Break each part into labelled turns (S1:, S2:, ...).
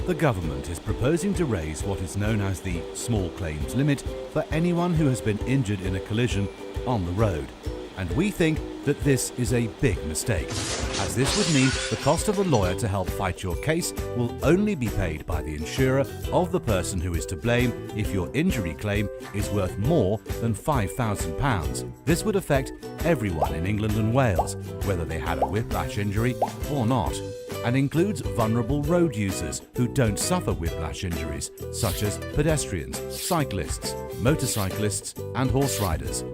S1: The government is proposing to raise what is known as the small claims limit for anyone who has been injured in a collision on the road. And we think that this is a big mistake, as this would mean the cost of a lawyer to help fight your case will only be paid by the insurer of the person who is to blame if your injury claim is worth more than £5,000. This would affect everyone in England and Wales, whether they had a whiplash injury or not, and includes vulnerable road users who don't suffer whiplash injuries, such as pedestrians, cyclists, motorcyclists and horse riders.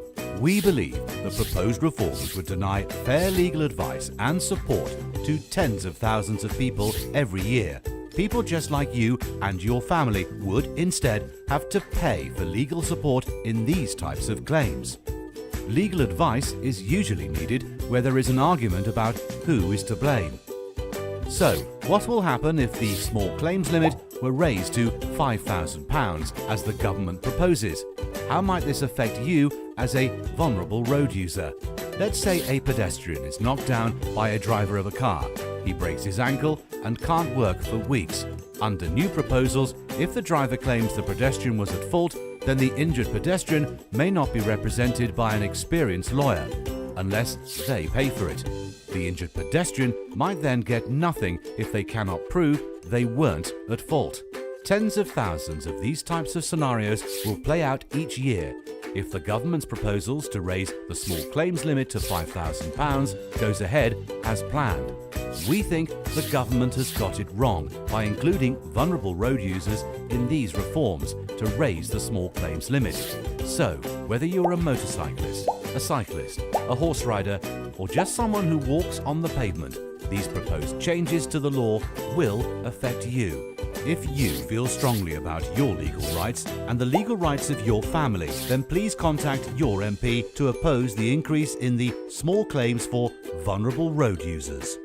S1: We believe the proposed reforms would deny fair legal advice and support to tens of thousands of people every year. People just like you and your family would instead have to pay for legal support in these types of claims. Legal advice is usually needed where there is an argument about who is to blame. So, what will happen if the small claims limit were raised to £5,000 as the government proposes? How might this affect you as a vulnerable road user? Let's say a pedestrian is knocked down by a driver of a car. He breaks his ankle and can't work for weeks. Under new proposals, if the driver claims the pedestrian was at fault, then the injured pedestrian may not be represented by an experienced lawyer, unless they pay for it. The injured pedestrian might then get nothing if they cannot prove they weren't at fault. Tens of thousands of these types of scenarios will play out each year. If the government's proposals to raise the small claims limit to £5,000 goes ahead as planned. We think the government has got it wrong by including vulnerable road users in these reforms to raise the small claims limit. So, whether you're a motorcyclist, a cyclist, a horse rider, or just someone who walks on the pavement, these proposed changes to the law will affect you. If you feel strongly about your legal rights and the legal rights of your family, then please contact your MP to oppose the increase in the small claims for vulnerable road users.